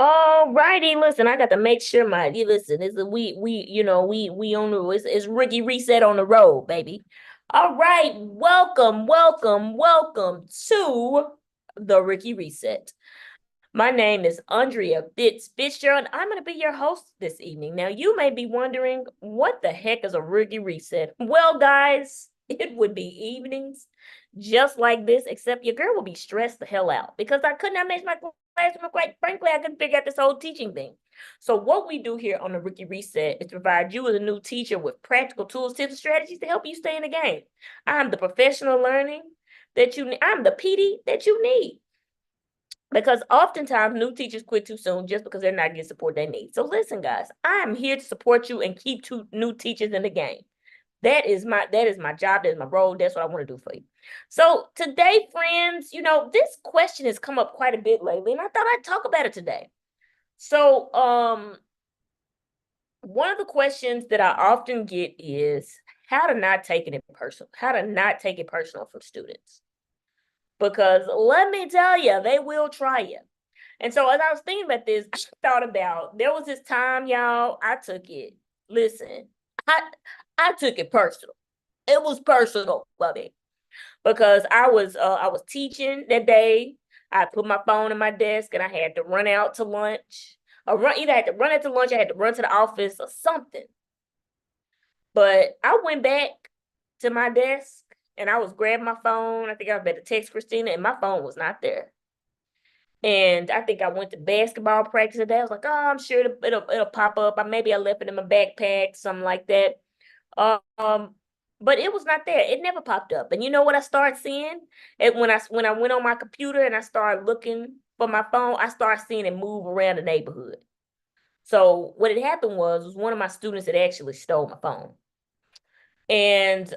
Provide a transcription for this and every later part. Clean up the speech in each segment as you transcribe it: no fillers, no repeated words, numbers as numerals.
All righty, listen, I got to make sure you listen, it's a we on it's Ricky Reset on the road, baby. All right, welcome to the Ricky Reset. My name is Andrea Fitzgerald. I'm going to be your host this evening. Now, you may be wondering, what the heck is a Ricky Reset? Well, guys, it would be evenings just like this, except your girl will be stressed the hell out because I could not manage my classroom. Quite frankly, I couldn't figure out this whole teaching thing. So, what we do here on the Ricky Reset is provide you as a new teacher with practical tools, tips, and strategies to help you stay in the game. I'm the professional learning that you need. I'm the PD that you need, because oftentimes new teachers quit too soon just because they're not getting support they need. So listen, guys, I'm here to support you and keep two new teachers in the game. That is my job. That is my role. That's what I want to do for you. So today, friends, this question has come up quite a bit lately, and I thought I'd talk about it today. So, one of the questions that I often get is how to not take it personal. How to not take it personal from students, because let me tell you, they will try you. And so as I was thinking about this, I thought about, there was this time, y'all, I took it. Listen, I I took it personal. It was personal for me because I was teaching that day. I put my phone in my desk and I had to run out to lunch. Or either I had to run out to lunch, I had to run to the office or something. But I went back to my desk and I was grabbing my phone. I think I was about to text Christina and my phone was not there. And I think I went to basketball practice today. I was like, oh, I'm sure it'll pop up. Maybe I left it in my backpack, something like that. Um, but it was not there. It never popped up. And you know what I started seeing? When I went on my computer and I started looking for my phone, I started seeing it move around the neighborhood. So what had happened was one of my students had actually stole my phone. And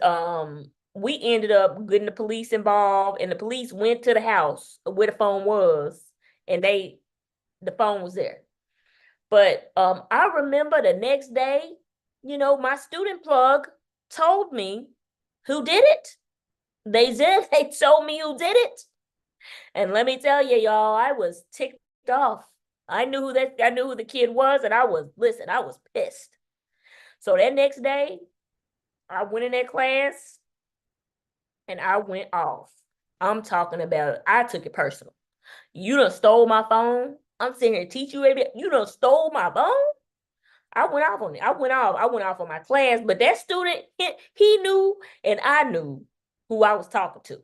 we ended up getting the police involved, and the police went to the house where the phone was, and the phone was there. But I remember the next day, my student plug told me who did it. They told me who did it. And let me tell you, y'all, I was ticked off. I knew who the kid was, and I was pissed. So that next day, I went in that class and I went off. I'm talking about, I took it personal. You done stole my phone. I'm sitting here to teach you, baby. You done stole my phone. I went off on it. I went off on my class, but that student, he knew and I knew who I was talking to.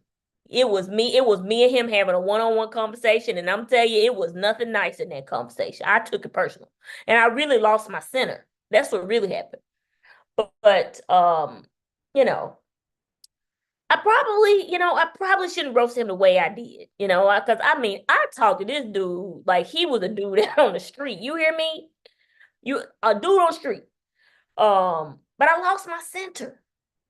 It was me and him having a one-on-one conversation. And I'm telling you, it was nothing nice in that conversation. I took it personal. And I really lost my center. That's what really happened. But you know, I probably shouldn't roast him the way I did, because I mean, I talked to this dude like he was a dude out on the street. You hear me? You a dude on the street. But I lost my center.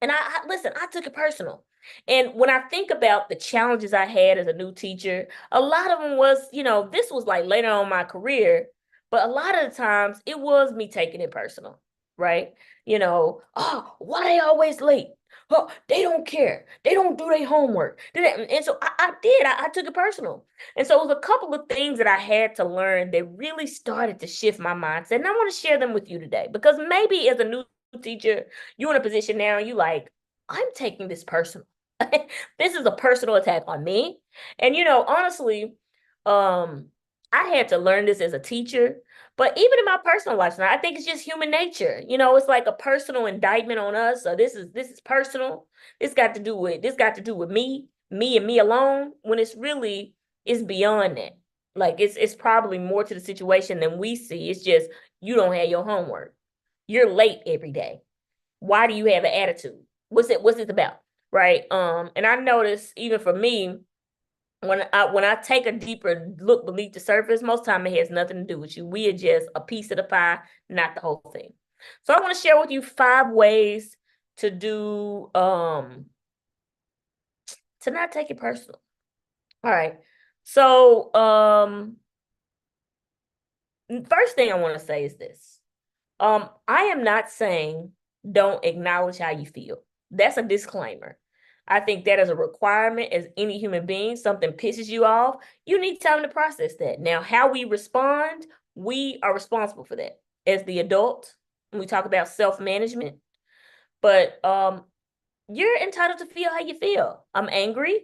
And I listen, I took it personal. And when I think about the challenges I had as a new teacher, a lot of them was, this was like later on in my career, but a lot of the times it was me taking it personal, right? Oh, why they always late? Oh, they don't care. They don't do their homework. And so I did. I took it personal. And so it was a couple of things that I had to learn that really started to shift my mindset. And I want to share them with you today because maybe as a new teacher, you're in a position now, you like, I'm taking this personal. This is a personal attack on me. And honestly, um, I had to learn this as a teacher, but even in my personal life now, I think it's just human nature. It's like a personal indictment on us. So this is personal. This got to do with me and me alone. When it's beyond that. Like it's probably more to the situation than we see. It's just you don't have your homework. You're late every day. Why do you have an attitude? What's it about? Right. And I notice even for me, when I take a deeper look beneath the surface, most time it has nothing to do with you. We are just a piece of the pie, not the whole thing. So I want to share with you 5 ways to do to not take it personal. All right. So first thing I want to say is this. I am not saying don't acknowledge how you feel. That's a disclaimer. I think that is a requirement as any human being. Something pisses you off, you need time to process that. Now, how we respond, we are responsible for that as the adult when we talk about self-management. But you're entitled to feel how you feel. I'm angry.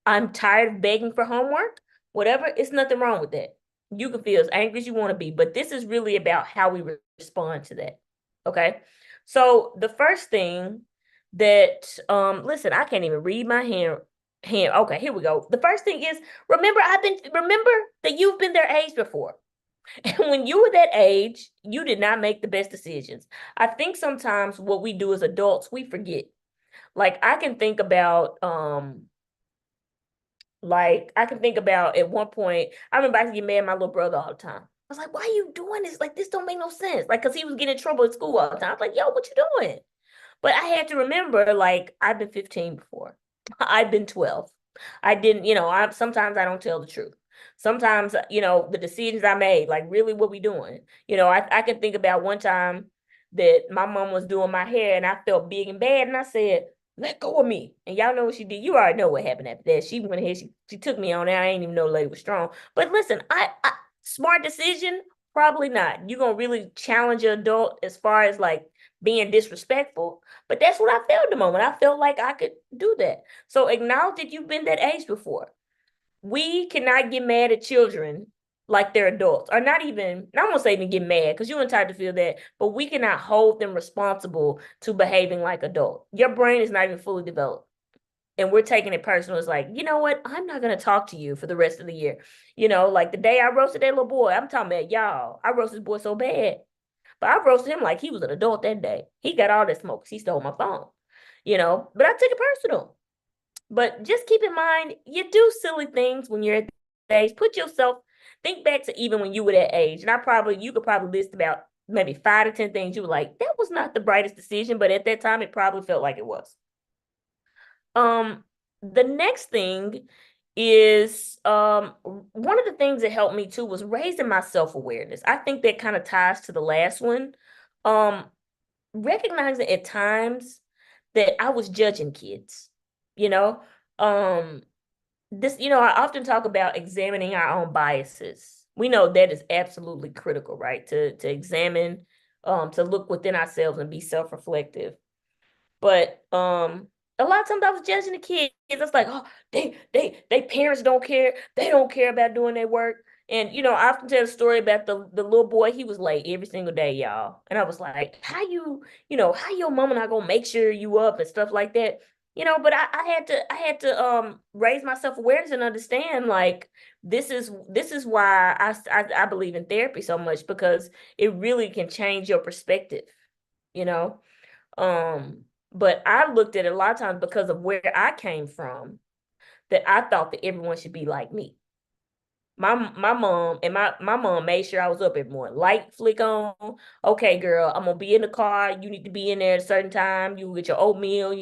I'm tired of begging for homework. Whatever, it's nothing wrong with that. You can feel as angry as you want to be, but this is really about how we respond to that. Okay. So the first thing that listen, I can't even read my hand. Okay, here we go. The first thing is remember that you've been their age before. And when you were that age, you did not make the best decisions. I think sometimes what we do as adults, we forget. Like I can think about at one point, I remember I used to get mad at my little brother all the time. I was like, why are you doing this? Like, this don't make no sense. Like, cause he was getting in trouble at school all the time. I was like, yo, what you doing? But I had to remember, like, I've been 15 before. I've been 12. I didn't, sometimes I don't tell the truth. Sometimes, the decisions I made, like really what we doing. I can think about one time that my mom was doing my hair and I felt big and bad and I said, let go of me. And y'all know what she did. You already know what happened after that. She went ahead, she took me on there. I ain't even know the lady was strong. But listen, I smart decision, probably not. You're gonna really challenge an adult as far as like being disrespectful. But that's what I felt at the moment. I felt like I could do that. So acknowledge that you've been that age before. We cannot get mad at children like they're adults, or not even, I won't say even get mad because you're entitled to feel that, but we cannot hold them responsible to behaving like adults. Your brain is not even fully developed. And we're taking it personal. It's like, you know what? I'm not going to talk to you for the rest of the year. Like the day I roasted that little boy, I'm talking about y'all. I roasted this boy so bad. But I roasted him like he was an adult that day. He got all that smoke. He stole my phone. But I took it personal. But just keep in mind, you do silly things when you're at that age. Think back to even when you were that age. And you could probably list about maybe 5 to 10 things you were like, that was not the brightest decision, but at that time it probably felt like it was. The next thing is one of the things that helped me too was raising my self-awareness. I think that kind of ties to the last one. Um, Recognizing at times that I was judging kids, you know. Um, I often talk about examining our own biases. We know that is absolutely critical, right? To examine, to look within ourselves and be self-reflective. But a lot of times I was judging the kids. It's like, oh, they parents don't care. They don't care about doing their work. And I often tell a story about the little boy. He was late every single day, y'all. And I was like, how your mama not gonna make sure you up and stuff like that. But I had to raise my self-awareness and understand like this is why I believe in therapy so much, because it really can change your perspective, you know. But I looked at it a lot of times because of where I came from, that I thought that everyone should be like me. My mom made sure I was up every morning. Light flick on. Okay, girl, I'm gonna be in the car. You need to be in there at a certain time. You get your oatmeal.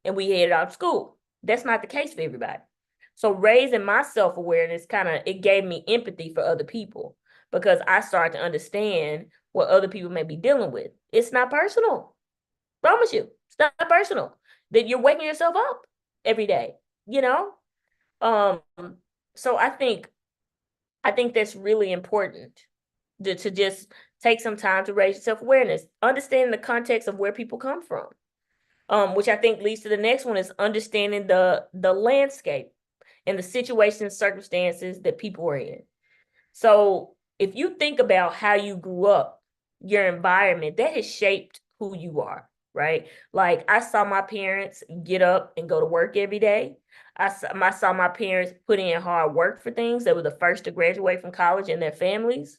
And we headed out to school. That's not the case for everybody. So raising my self-awareness it gave me empathy for other people, because I started to understand what other people may be dealing with. It's not personal. Promise you, it's not personal. That you're waking yourself up every day, you know? Um, so I think that's really important to just take some time to raise your self-awareness, understanding the context of where people come from. Which I think leads to the next one, is understanding the landscape and the situations, circumstances that people are in. So if you think about how you grew up, your environment, that has shaped who you are, right? Like I saw my parents get up and go to work every day. I saw my parents put in hard work for things. They were the first to graduate from college in their families.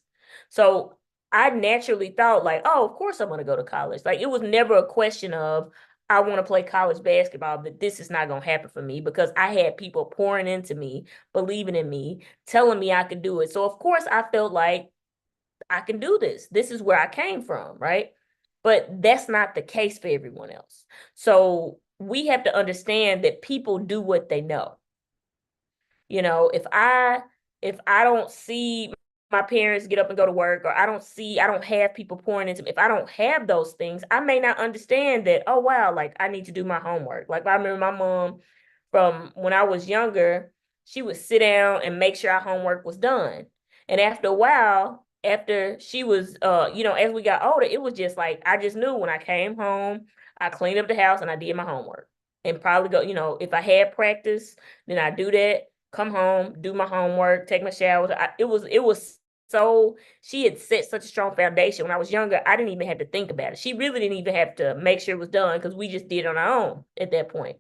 So I naturally thought like, oh, of course I'm going to go to college. Like it was never a question of, I want to play college basketball, but this is not going to happen for me, because I had people pouring into me, believing in me, telling me I could do it. So of course I felt like I can do this. This is where I came from, right? But that's not the case for everyone else. So we have to understand that people do what they know. If I don't see my parents get up and go to work, or I don't have people pouring into me. If I don't have those things, I may not understand that, oh wow, like I need to do my homework. Like I remember my mom from when I was younger, she would sit down and make sure our homework was done. And after a while, after she was as we got older, it was just like I just knew when I came home, I cleaned up the house and I did my homework. And probably go, if I had practice, then I do that, come home, do my homework, take my shower. It was so she had set such a strong foundation when I was younger. I didn't even have to think about it. She really didn't even have to make sure it was done because we just did it on our own at that point.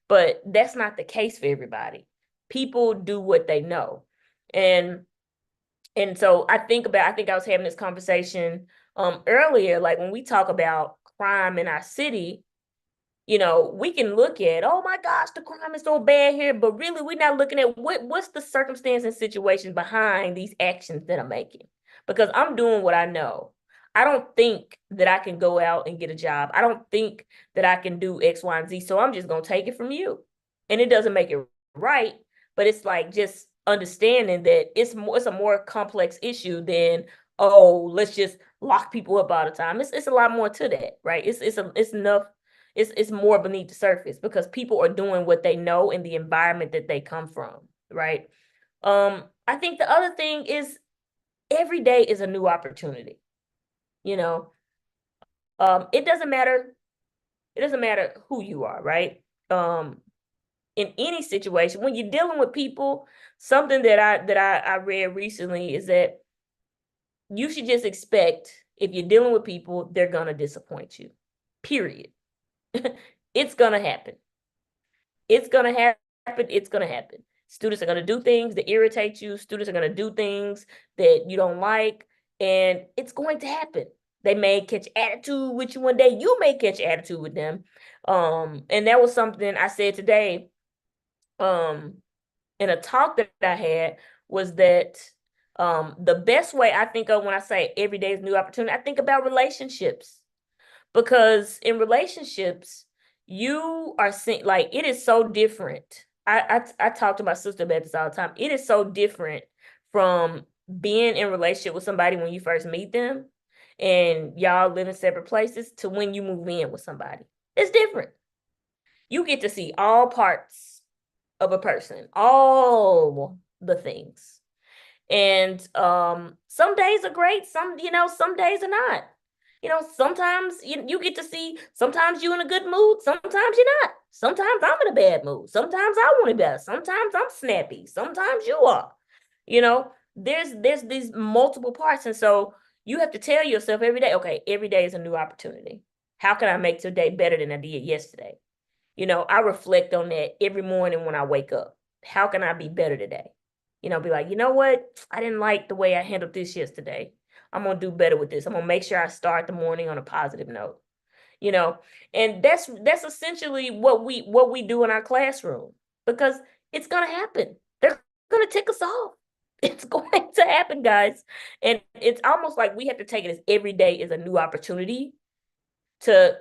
But that's not the case for everybody. People do what they know. And so I think I was having this conversation earlier, like when we talk about crime in our city, we can look at, oh my gosh, the crime is so bad here, but really we're not looking at what's the circumstance and situation behind these actions that I'm making. Because I'm doing what I know. I don't think that I can go out and get a job. I don't think that I can do X, Y, and Z. So I'm just gonna take it from you. And it doesn't make it right, but it's like just understanding that it's a more complex issue than, oh, let's just lock people up all the time. It's a lot more to that, right? It's enough, it's more beneath the surface because people are doing what they know in the environment that they come from, right? I think the other thing is every day is a new opportunity. You know, it doesn't matter who you are, right? In any situation, when you're dealing with people, something that I read recently is that you should just expect if you're dealing with people, they're gonna disappoint you. Period. It's gonna happen. It's gonna happen. It's gonna happen. Students are gonna do things that irritate you. Students are gonna do things that you don't like, and it's going to happen. They may catch attitude with you one day. You may catch attitude with them. And that was something I said today, in a talk that I had, was that the best way I think of when I say every day is a new opportunity, I think about relationships. Because in relationships, you are seeing, like, it is so different. I talk to my sister about this all the time. It is so different from being in a relationship with somebody when you first meet them and y'all live in separate places to when you move in with somebody. It's different. You get to see all parts of a person, all the things. And some days are great, some days are not. Sometimes you get to see, sometimes you're in a good mood, sometimes you're not. Sometimes I'm in a bad mood. Sometimes I want it better. Sometimes I'm snappy. Sometimes you are. There's these multiple parts. And so you have to tell yourself every day, okay, every day is a new opportunity. How can I make today better than I did yesterday? I reflect on that every morning when I wake up. How can I be better today? Be like, you know what? I didn't like the way I handled this yesterday. I'm gonna do better with this. I'm gonna make sure I start the morning on a positive note. You know, and that's essentially what we do in our classroom, because it's gonna happen. They're gonna tick us off. It's going to happen, guys. And it's almost like we have to take it as every day is a new opportunity to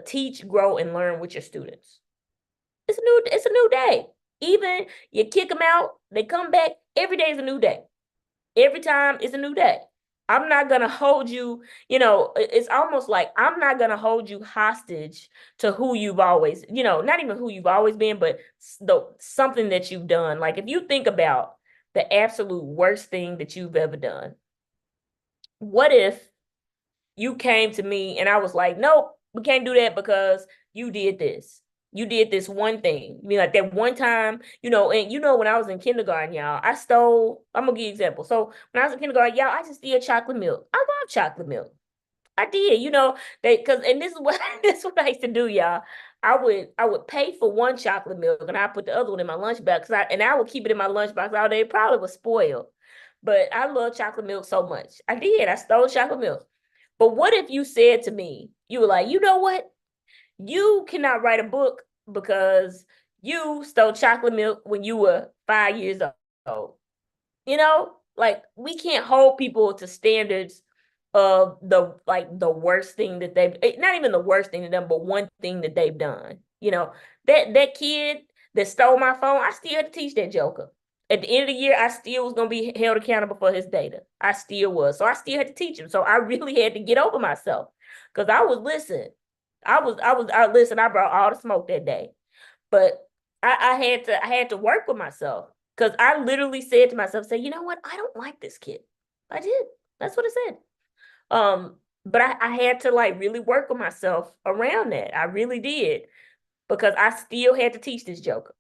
teach, grow, and learn with your students. It's a new day. Even you kick them out, they come back. Every day is a new day. Every time is a new day. I'm not gonna hold you, it's almost like I'm not gonna hold you hostage to who you've always, not even who you've always been, but something that you've done. Like if you think about the absolute worst thing that you've ever done, what if you came to me and I was like, nope, we can't do that because you did this. You did this one thing. Like that one time, and when I was in kindergarten, y'all, I'm gonna give you an example. So when I was in kindergarten, y'all, I just did chocolate milk. I love chocolate milk. I did, and this is what this is what I used to do, y'all. I would pay for one chocolate milk and I put the other one in my lunchbox. I would keep it in my lunchbox all day. It probably was spoiled. But I love chocolate milk so much. I did. I stole chocolate milk. But what if you said to me, you were like, you know what? You cannot write a book because you stole chocolate milk when you were 5 years old. Like we can't hold people to standards of the worst thing that they've, not even the worst thing to them, but one thing that they've done. That kid that stole my phone, I still had to teach that joker. at the end of the year, I still was going to be held accountable for his data. I still was. So I still had to teach him. So I really had to get over myself because I was, listen, listen, I brought all the smoke that day, but I had to work with myself because I literally said to myself, say, you know what? I don't like this kid. I did. That's what I said. But I had to like really work with myself around that. I really did because I still had to teach this joker.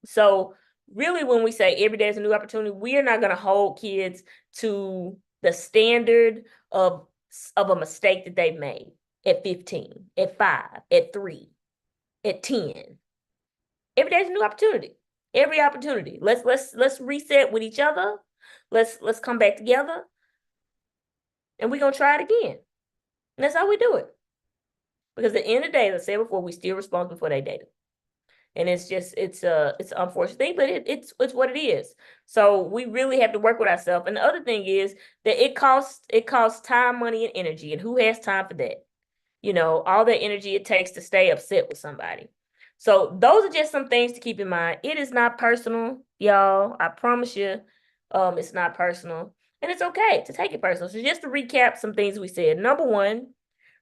So really, when we say every day is a new opportunity, we are not going to hold kids to the standard of a mistake that they made at 15, at 5, at 3, at 10. Every day is a new opportunity. Every opportunity. Let's reset with each other. Let's come back together. And we're gonna try it again. And that's how we do it. Because at the end of the day, as I said before, we're still responsible for their data. And it's just it's an unfortunate thing, but it's what it is. So we really have to work with ourselves. And the other thing is that it costs time, money, and energy. And who has time for that? You know, all the energy it takes to stay upset with somebody. So those are just some things to keep in mind. It is not personal, y'all. I promise you, it's not personal. And it's okay to take it personal. So just to recap some things we said. Number one,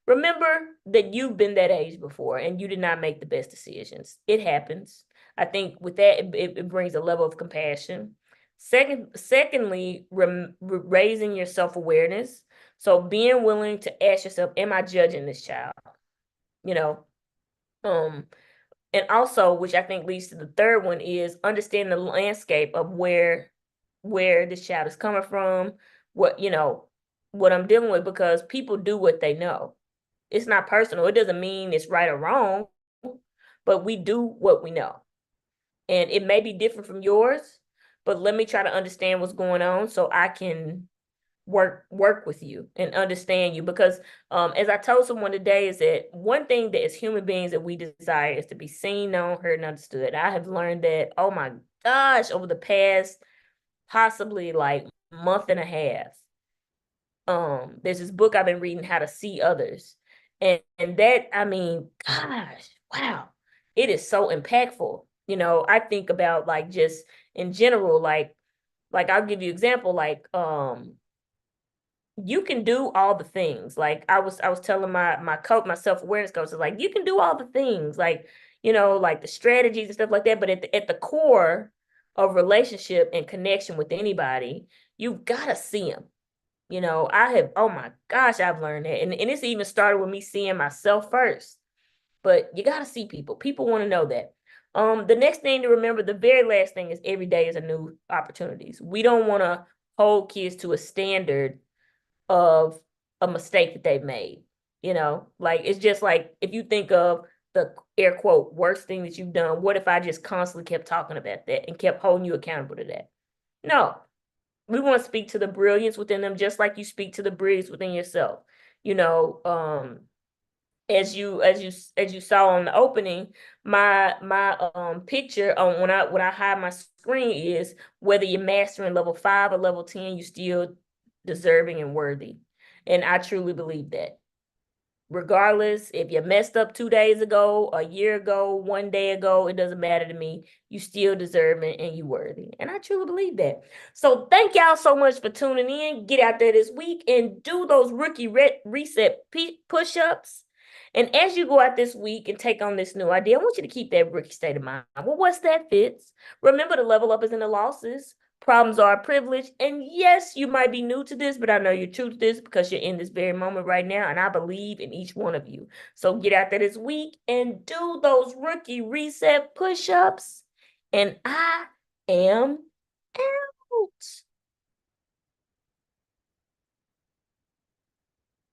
remember that you've been that age before and you did not make the best decisions. It happens. I think with that, it brings a level of compassion. Secondly, raising your self-awareness. So being willing to ask yourself, am I judging this child? You know, and also, which I think leads to the third one, is understanding the landscape of where this child is coming from, what I'm dealing with, because people do what they know. It's not personal. It doesn't mean it's right or wrong, but we do what we know. And it may be different from yours, but let me try to understand what's going on so I can work with you and understand you. Because as I told someone today, is that one thing that as human beings that we desire is to be seen, known, heard, and understood. I have learned that, oh my gosh, over the past possibly like month and a half. There's this book I've been reading, How to See Others. And that, I mean, gosh, wow, it is so impactful. You know, I think about like just in general, like I'll give you an example, like you can do all the things. Like I was telling my coach, my self-awareness coach, is like, you can do all the things, like, you know, like the strategies and stuff like that. But at the core of relationship and connection with anybody, you've got to see them. You know, oh my gosh, I've learned that. And it's even started with me seeing myself first. But you got to see people. People want to know that. The next thing to remember, the very last thing, is every day is a new opportunities. We don't want to hold kids to a standard of a mistake that they've made. You know, like it's just like if you think of the air quote worst thing that you've done, what if I just constantly kept talking about that and kept holding you accountable to that? No, we want to speak to the brilliance within them, just like you speak to the brilliance within yourself. You know, as you saw on the opening, my picture on when I hide my screen is, whether you're mastering level 5 or level 10, you still deserving and worthy. And I truly believe that. Regardless, if you messed up 2 days ago, a year ago, 1 day ago, it doesn't matter to me. You still deserve it and you worthy. And I truly believe that. So thank y'all so much for tuning in. Get out there this week and do those rookie reset push-ups. And as you go out this week and take on this new idea, I want you to keep that rookie state of mind. Well, what's that, Fitz? Remember, the level up is in the losses. Problems are a privilege. And yes, you might be new to this, but I know you're true to this because you're in this very moment right now. And I believe in each one of you. So get out there this week and do those rookie reset push-ups. And I am